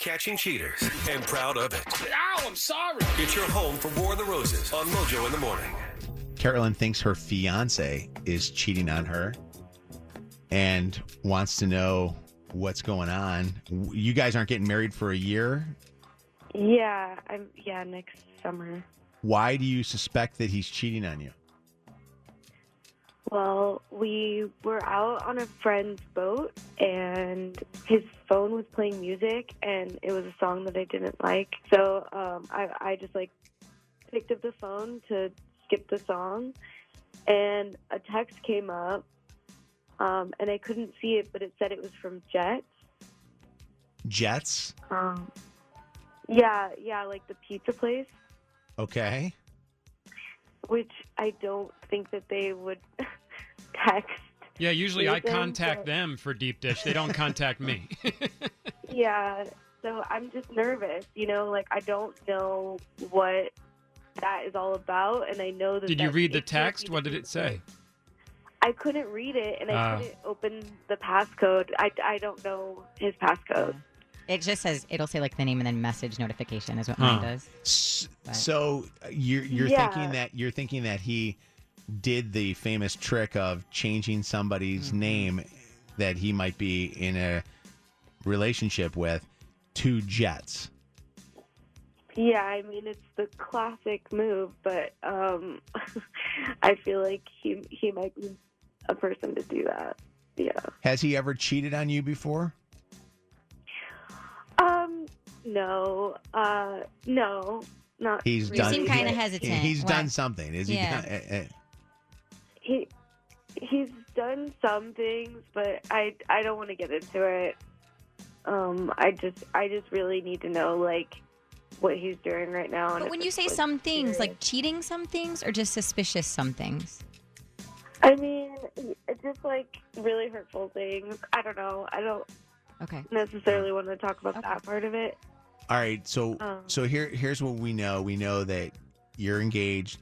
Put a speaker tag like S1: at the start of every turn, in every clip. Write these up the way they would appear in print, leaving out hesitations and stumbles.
S1: catching cheaters and proud of it.
S2: Ow, I'm sorry.
S1: It's your home for War of the Roses on Mojo in the Morning.
S3: Carolyn thinks her fiancé is cheating on her and wants to know what's going on. You guys aren't getting married for a year?
S4: Yeah, next summer.
S3: Why do you suspect that he's cheating on you?
S4: Well, we were out on a friend's boat, and his phone was playing music, and it was a song that I didn't like. So I just, picked up the phone to skip the song, and a text came up, and I couldn't see it, but it said it was from Jets.
S3: Jets?
S4: Yeah, like the pizza place.
S3: Okay.
S4: Which I don't think that they would text.
S2: Yeah, usually I
S4: Jason,
S2: contact them for deep dish. They don't contact me.
S4: Yeah, so I'm just nervous, I don't know what that is all about, and I know that.
S2: Did you read the text? What did it say?
S4: I couldn't read it, and I couldn't open the passcode. I don't know his passcode.
S5: It just says, it'll say the name and then message notification is what mine does.
S3: So you're thinking that he did the famous trick of changing somebody's name that he might be in a relationship with to Jets.
S4: Yeah, I mean, it's the classic move, but I feel like he might be a person to do that. Yeah.
S3: Has he ever cheated on you before?
S4: No. No, not
S3: He's
S4: really.
S3: done.
S5: You seem kind of hesitant.
S3: He's done something. Is he?
S5: Yeah.
S4: He's done some things, but I don't want to get into it. I just really need to know what he's doing right now. And
S5: But when you say some things, like cheating some things or just suspicious some things?
S4: I mean, it's just really hurtful things. I don't know. I don't necessarily want to talk about that part of it.
S3: All right, so here's what we know. We know that you're engaged.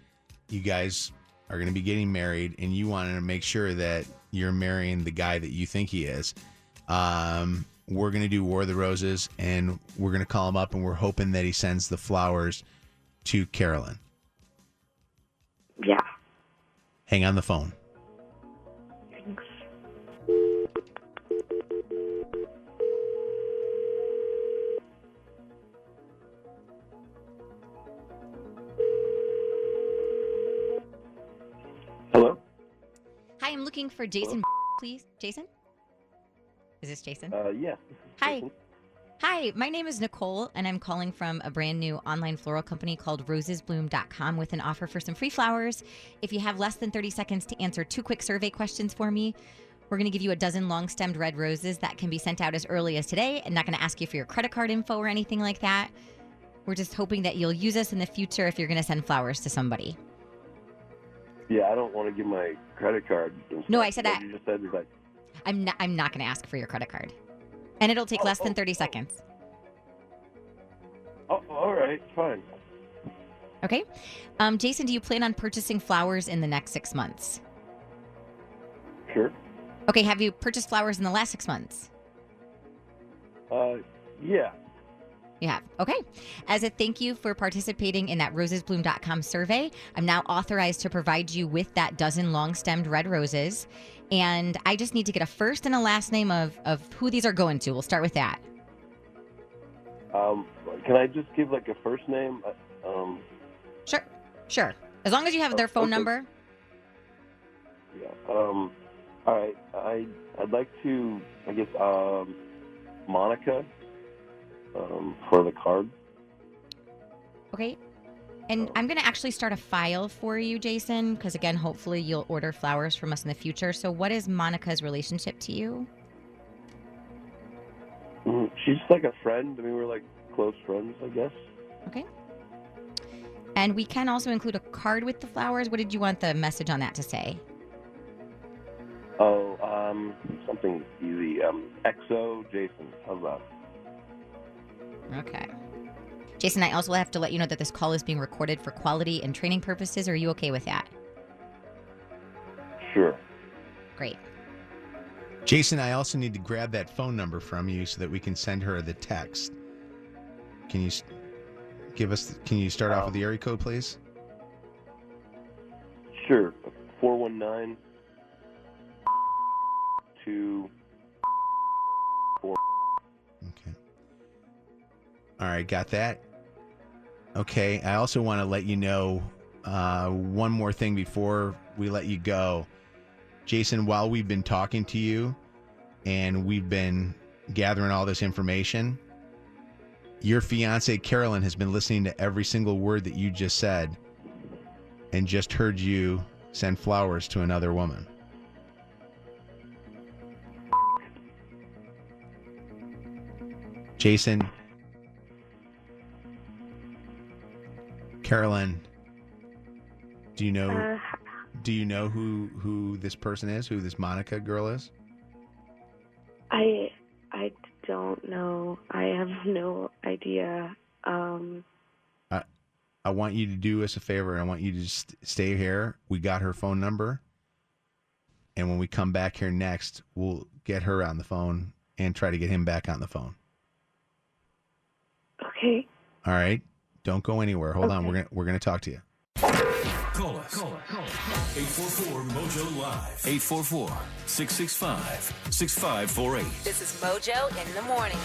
S3: You guys are going to be getting married, and you want to make sure that you're marrying the guy that you think he is. We're going to do War of the Roses, and we're going to call him up, and we're hoping that he sends the flowers to Carolyn.
S4: Yeah.
S3: Hang on the phone.
S4: Thanks.
S6: Hello?
S5: Hi, I'm looking for Jason, please. Jason? Is this Jason?
S6: Yes.
S5: Hi. Hi, my name is Nicole, and I'm calling from a brand new online floral company called rosesbloom.com with an offer for some free flowers. If you have less than 30 seconds to answer 2 quick survey questions for me, we're going to give you a dozen long-stemmed red roses that can be sent out as early as today. I'm not going to ask you for your credit card info or anything like that. We're just hoping that you'll use us in the future if you're going to send flowers to somebody.
S6: Yeah, I don't want to give my credit card.
S5: No, I said that.
S6: You just said
S5: I'm not going to ask for your credit card. And it'll take less than 30 seconds.
S6: Oh, all right, fine.
S5: Okay. Jason, do you plan on purchasing flowers in the next 6 months?
S6: Sure.
S5: Okay, have you purchased flowers in the last 6 months?
S6: Yeah.
S5: You have. Okay. As a thank you for participating in that rosesbloom.com survey, I'm now authorized to provide you with that dozen long-stemmed red roses. And I just need to get a first and a last name of who these are going to. We'll start with that.
S6: Can I just give a first name?
S5: Sure. As long as you have their phone number.
S6: Yeah. All right. I'd like to, Monica, for the card.
S5: Okay. And I'm going to actually start a file for you, Jason, because, again, hopefully you'll order flowers from us in the future. So what is Monica's relationship to you?
S6: She's like a friend. I mean, we're close friends, I guess.
S5: Okay. And we can also include a card with the flowers. What did you want the message on that to say?
S6: Oh, something easy. XO Jason. How's that?
S5: Okay. Jason, I also have to let you know that this call is being recorded for quality and training purposes. Are you okay with that?
S6: Sure.
S5: Great.
S3: Jason, I also need to grab that phone number from you so that we can send her the text. Can you Can you start off with the area code, please?
S6: Sure. 419 2 4.
S3: Okay. All right, got that. Okay. I also want to let you know one more thing before we let you go. Jason, while we've been talking to you and we've been gathering all this information, your fiancé, Carolyn, has been listening to every single word that you just said and just heard you send flowers to another woman. Jason, Carolyn, do you know who this person is, who this Monica girl is?
S4: I don't know. I have no idea.
S3: I want you to do us a favor, and I want you to just stay here. We got her phone number, and when we come back here next, we'll get her on the phone and try to get him back on the phone.
S4: Okay.
S3: All right. Don't go anywhere. Hold on. We're gonna talk to you.
S1: Call us. 844-MOJO Live. 844-665-6548.
S7: This is Mojo in the morning.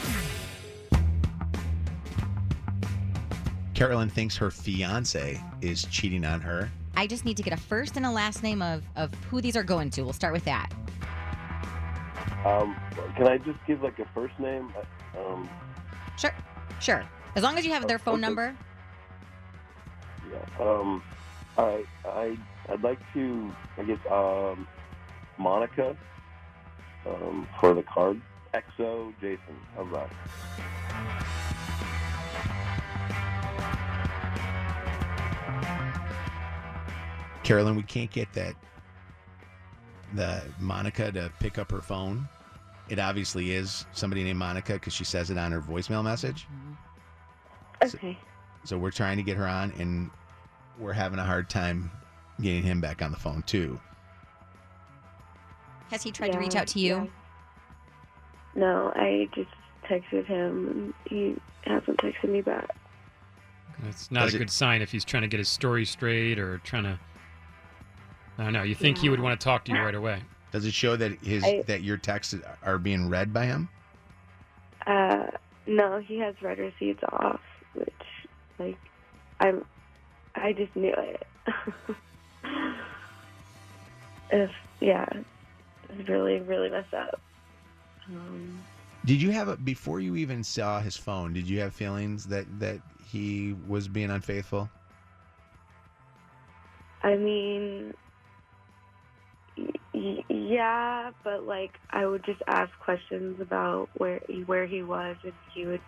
S3: Carolyn thinks her fiance is cheating on her.
S5: I just need to get a first and a last name of who these are going to. We'll start with that.
S6: Can I just give like a first name?
S5: Sure. As long as you have their phone number.
S6: Yeah. I'd like to, I guess, Monica, for the card. XO Jason. How's that?
S3: Carolyn, we can't get the Monica to pick up her phone. It obviously is somebody named Monica because she says it on her voicemail message.
S4: Okay.
S3: So we're trying to get her on, and we're having a hard time getting him back on the phone too.
S5: Has he tried to reach out to you?
S4: Yeah. No, I just texted him, and he hasn't texted me back.
S2: It's not a good sign if he's trying to get his story straight or trying to. I don't know. You think he would want to talk to you right away?
S3: Does it show that that your texts are being read by him?
S4: No, he has read receipts off, which, like, I just knew it. It's really, really messed up.
S3: Did you have before you even saw his phone? Did you have feelings that he was being unfaithful?
S4: I mean, yeah, but like I would just ask questions about where he was, and he would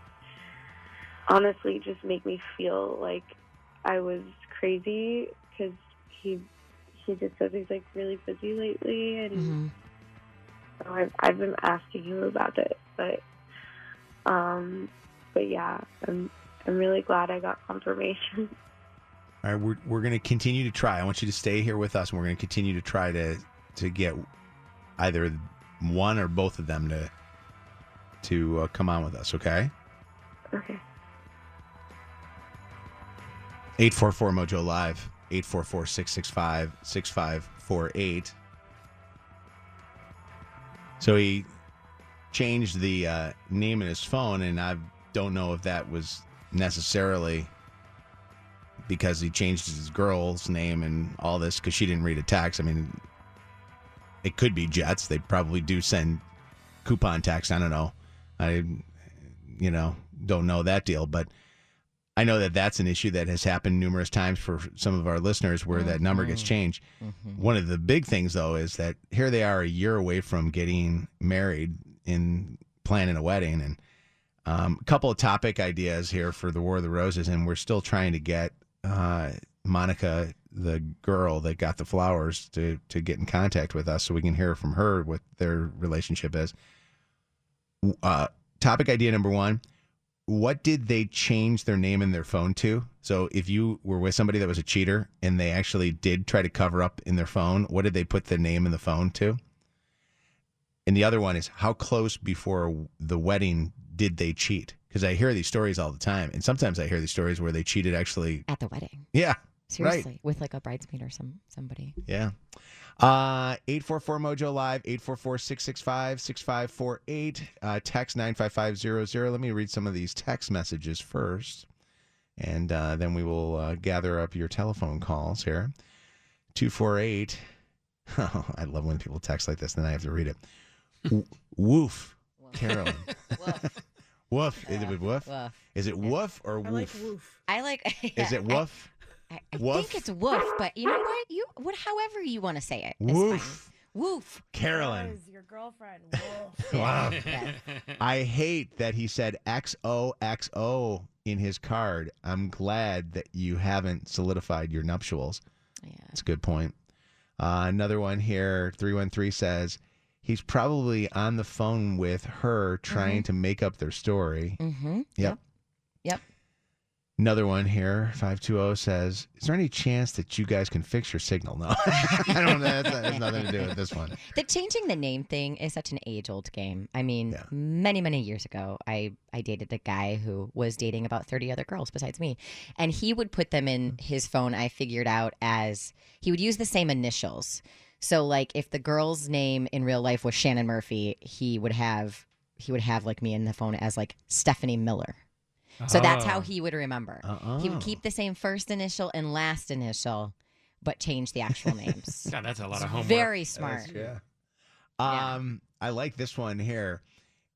S4: honestly just make me feel like I was crazy because he just says he's like really busy lately, and so I've been asking him about it, but yeah, I'm really glad I got confirmation.
S3: All right, we're going to continue to try. I want you to stay here with us, and we're going to continue to try to get either one or both of them to come on with us, okay?
S4: Okay.
S3: 844-MOJO Live, 844-665-6548. So he changed the name in his phone, and I don't know if that was necessarily because he changed his girl's name and all this because she didn't read a text. I mean, it could be Jets. They probably do send coupon text. I don't know. I don't know that deal, but I know that that's an issue that has happened numerous times for some of our listeners where that number gets changed. One of the big things, though, is that here they are a year away from getting married and planning a wedding. And a couple of topic ideas here for the War of the Roses, and we're still trying to get Monica, the girl that got the flowers, to get in contact with us so we can hear from her what their relationship is. Topic idea number one. What did they change their name in their phone to? So if you were with somebody that was a cheater and they actually did try to cover up in their phone, what did they put the name in the phone to? And the other one is, how close before the wedding did they cheat? because I hear these stories all the time, and sometimes I hear these stories where they cheated actually
S5: At the wedding.
S3: Yeah,
S5: Seriously,
S3: right.
S5: with like a bridesmaid or somebody.
S3: Yeah. 844 Mojo Live, 844-665-6548, text 95500. Let me read some of these text messages first, and then we will gather up your telephone calls here. 248. Oh, I love when people text like this, then I have to read it. Woof, Carolyn.
S5: Woof.
S3: Woof. Is it woof?
S5: Woof.
S3: Is it woof or woof?
S8: I like woof.
S5: I like.
S3: Is it woof?
S5: I
S3: Woof?
S5: think it's woof, but you know what? However you want to say it. It's
S3: Woof.
S5: fine. Woof.
S3: Carolyn.
S8: Yes, your girlfriend. Woof.
S3: Wow.
S5: Yes.
S3: I hate that he said XOXO in his card. I'm glad that you haven't solidified your nuptials.
S5: Yeah.
S3: That's a good point. Another one here, 313 says, he's probably on the phone with her trying to make up their story.
S5: Mm-hmm.
S3: Yep.
S5: Yep.
S3: Another one here, 520 says, is there any chance that you guys can fix your signal? No. I don't know. That has nothing to do with this one.
S5: The changing the name thing is such an age-old game. I mean,
S3: Yeah.
S5: many, many years ago, I dated a guy who was dating about 30 other girls besides me. And he would put them in his phone, I figured out, as he would use the same initials. So, like, if the girl's name in real life was Shannon Murphy, he would have like me in the phone as like Stephanie Miller. So that's how he would remember. He would keep the same first initial and last initial, but change the actual names.
S2: God, that's a lot of homework.
S5: Very smart.
S3: Yeah.
S5: Yeah.
S3: I like this one here.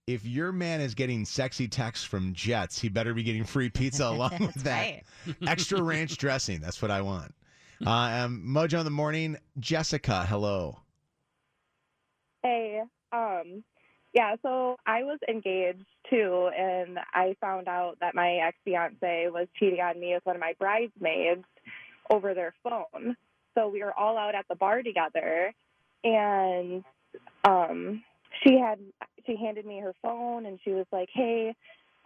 S3: If your man is getting sexy texts from Jets, he better be getting free pizza along with that.
S5: Right.
S3: Extra ranch dressing. That's what I want. Mojo in the morning. Jessica, hello.
S4: Hey, yeah, so I was engaged too, and I found out that my ex-fiance was cheating on me with one of my bridesmaids over their phone. So we were all out at the bar together, and she handed me her phone, and she was like, hey,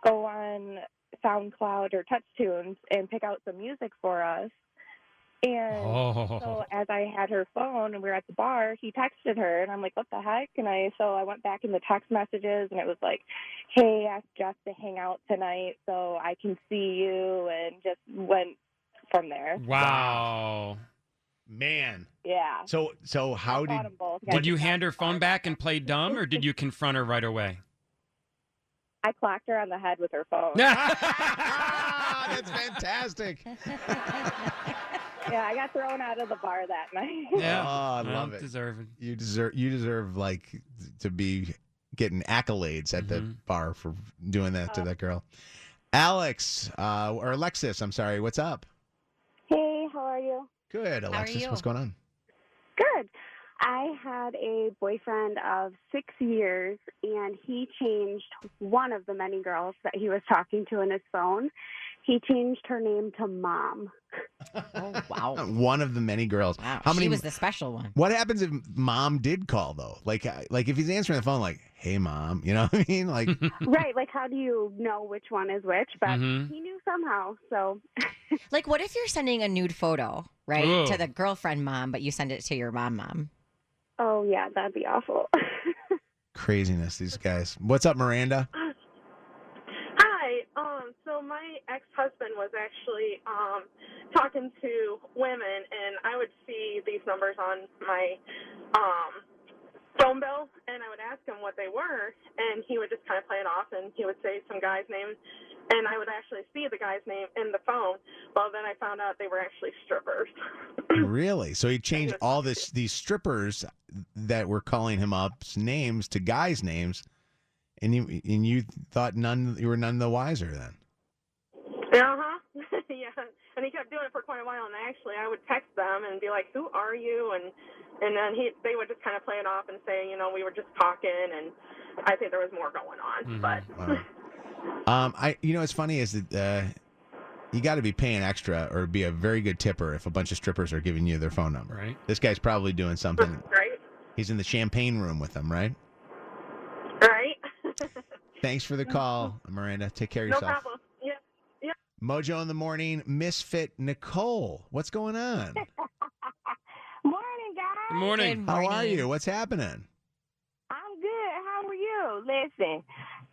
S4: go on SoundCloud or TouchTunes and pick out some music for us. And so as I had her phone and we were at the bar, he texted her, and I'm like, what the heck? And so I went back in the text messages, and it was like, hey, ask Jess to hang out tonight so I can see you, and just went from there.
S2: Wow.
S3: Man.
S4: Yeah.
S3: So how
S4: I fought 'em both.
S2: Did you hand her phone back and play dumb, or did you confront her right away?
S4: I clocked her on the head with her phone.
S3: That's fantastic.
S4: Yeah, I got thrown out of the bar that night.
S2: Yeah.
S3: Oh, I love it.
S2: Deserving.
S3: You deserve like to be getting accolades at the bar for doing that to that girl. Alex, or Alexis, I'm sorry. What's up?
S4: Hey, how are you?
S3: Good,
S5: are
S3: Alexis.
S5: you?
S3: What's going on?
S4: Good. I had a boyfriend of 6 years, and he changed one of the many girls that he was talking to in his phone. He changed her name to Mom.
S5: Oh, wow.
S3: One of the many girls.
S5: Wow.
S3: How many?
S5: She was the special one.
S3: What happens if Mom did call though? Like if he's answering the phone, like, "Hey, Mom," you know what I mean? Like,
S4: Right, like how do you know which one is which? But he knew somehow, so.
S5: Like, what if you're sending a nude photo, right,
S2: Ooh.
S5: to the girlfriend mom, but you send it to your mom?
S4: Oh, yeah, that'd be awful.
S3: craziness. These guys. What's up, Miranda?
S9: Hi. So my ex-husband was actually talking to women, and I would see these numbers on my phone bill, and I would ask him what they were, and he would just kind of play it off, and he would say some guy's name, and I would actually see the guy's name in the phone. Well, then I found out they were actually strippers.
S3: Really? So he changed all these strippers that were calling him up's names to guys' names, and you thought you were none the wiser then.
S9: Uh-huh. Yeah. And he kept doing it for quite a while, and I would text them and be like, who are you? And then they would just kind of play it off and say, we were just talking, and I think there was more going on.
S3: Mm-hmm. But what's funny is that you got to be paying extra or be a very good tipper if a bunch of strippers are giving you their phone number.
S2: Right.
S3: This guy's probably doing something.
S9: Right.
S3: He's in the champagne room with them, right?
S9: Right.
S3: Thanks for the call, Miranda. Take care of yourself.
S9: No problem. Yeah. Yeah.
S3: Mojo in the morning, Misfit Nicole. What's going on?
S4: Morning, guys.
S2: Good morning.
S3: How are you? What's happening?
S4: I'm good. How are you? Listen,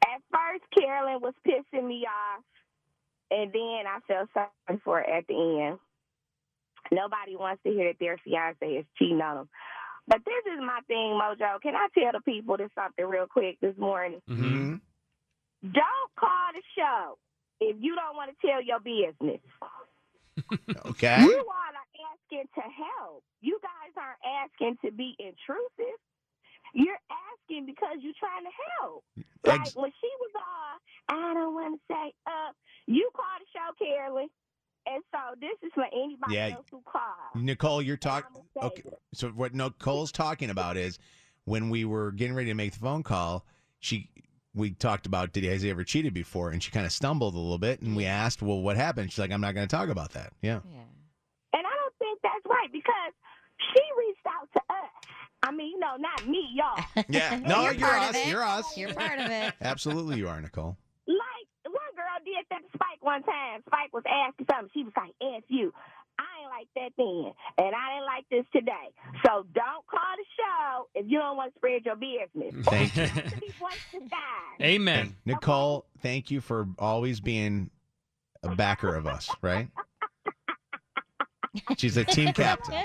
S4: at first, Carolyn
S10: Carolyn was pissing me off, and then I felt sorry for her at the end. Nobody wants to hear that their fiance is cheating on them. But this is my thing, Mojo. Can I tell the people this something real quick this morning?
S3: Mm-hmm.
S10: Don't call the show if you don't want to tell your business.
S3: Okay.
S10: You all are asking to help. You guys aren't asking to be intrusive. You're asking because you're trying to help. Like when she was I don't want to say you call the show, Carolyn. And so this is for anybody else who calls.
S3: Nicole, you're talking. Okay. So what Nicole's talking about is when we were getting ready to make the phone call, we talked about has he ever cheated before, and she kind of stumbled a little bit, and we asked, well, what happened? She's like, I'm not going to talk about that. Yeah.
S10: And I don't think that's right because she reached out to us. I mean, no, not me, y'all.
S3: Yeah. No, you're us.
S5: You're us. You're part of it.
S3: Absolutely, you are, Nicole.
S10: Like, one girl did that to Spike one time. Spike was asking something. She was like, ask you. I ain't like that then, and I didn't like this today. So don't call the show if you don't want to spread your business.
S3: Thank you.
S2: Amen.
S3: Nicole, thank you for always being a backer of us, right? She's a team captain.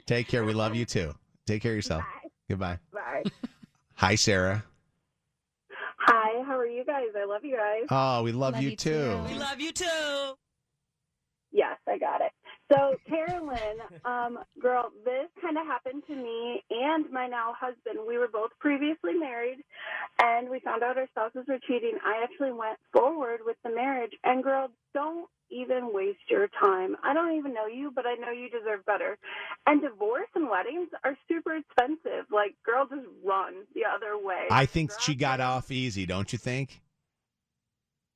S3: Take care. We love you, too. Take care of yourself.
S10: Bye.
S3: Goodbye.
S10: Bye.
S3: Hi, Sarah.
S9: Hi, how are you guys? I love you guys.
S3: Oh, we love you, too.
S8: We love you too.
S9: Yes, I got it. So, Carolyn, girl, this kind of happened to me and my now husband. We were both previously married, and we found out our spouses were cheating. I actually went forward with the marriage, and girl, don't even waste your time. I don't even know you, but I know you deserve better. And divorce and weddings are super expensive. Like, girl, just run the other way.
S3: I think she got off easy, don't you think?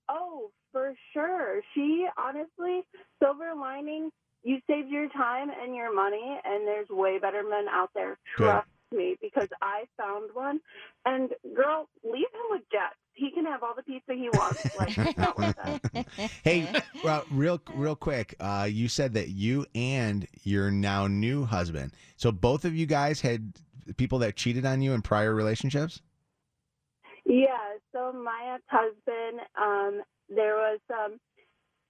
S9: Oh, for sure. She, honestly, silver lining, you saved your time and your money, and there's way better men out there. Trust me, because I found one. And, girl, leave him with Jets. He can have all the pizza he wants. Like, it's not worth it.
S3: Hey, well, real quick, you said that you and your now new husband, so both of you guys had people that cheated on you in prior relationships?
S9: Yeah, so my ex-husband, there was some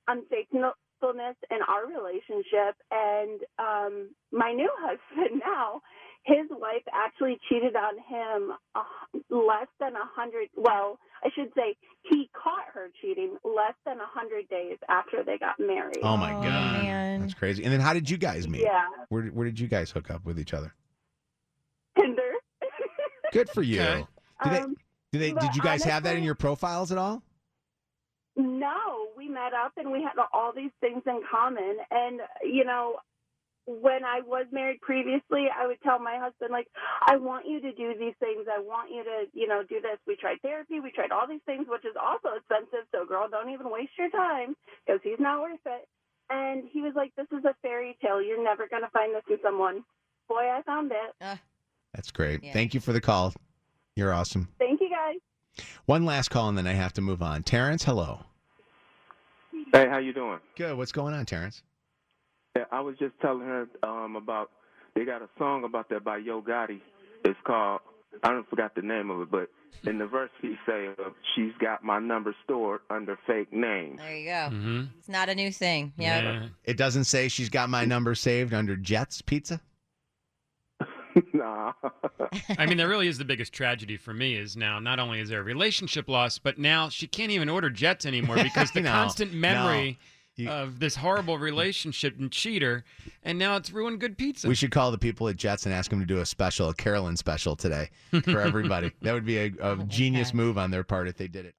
S9: unfaithfulness in our relationship, and my new husband now, his wife actually cheated on him less than 100, well, I should say he caught her cheating less than 100 days after they got married.
S3: Oh, my God.
S5: Man.
S3: That's crazy. And then how did you guys meet?
S9: Yeah.
S3: Where did you guys hook up with each other?
S9: Tinder.
S3: Good for you.
S2: Okay.
S3: Did you guys have that in your profiles at all?
S9: No, we met up and we had all these things in common. And, you know, when I was married previously, I would tell my husband, like, I want you to do these things. I want you to, you know, do this. We tried therapy. We tried all these things, which is also expensive. So, girl, don't even waste your time because he's not worth it. And he was like, this is a fairy tale. You're never going to find this in someone. Boy, I found it.
S3: That's great.
S5: Yeah.
S3: Thank you for the call. You're awesome.
S9: Thank you, guys.
S3: One last call, and then I have to move on. Terrence, hello.
S6: Hey, how you doing?
S3: Good. What's going on, Terrence?
S6: Yeah, I was just telling her about they got a song about that by Yo Gotti. It's called, I don't forgot the name of it, but in the verse he say, she's got my number stored under fake name.
S5: There you go.
S2: Mm-hmm.
S5: It's not a new thing. Yeah.
S3: It doesn't say she's got my number saved under Jets Pizza?
S6: Nah.
S2: I mean, that really is the biggest tragedy for me is now not only is there a relationship loss, but now she can't even order Jets anymore because the
S3: No,
S2: constant memory
S3: no.
S2: of this horrible relationship and cheater, and now it's ruined good pizza.
S3: We should call the people at Jets and ask them to do a special, a Carolyn special today for everybody. That would be a genius move on their part if they did it.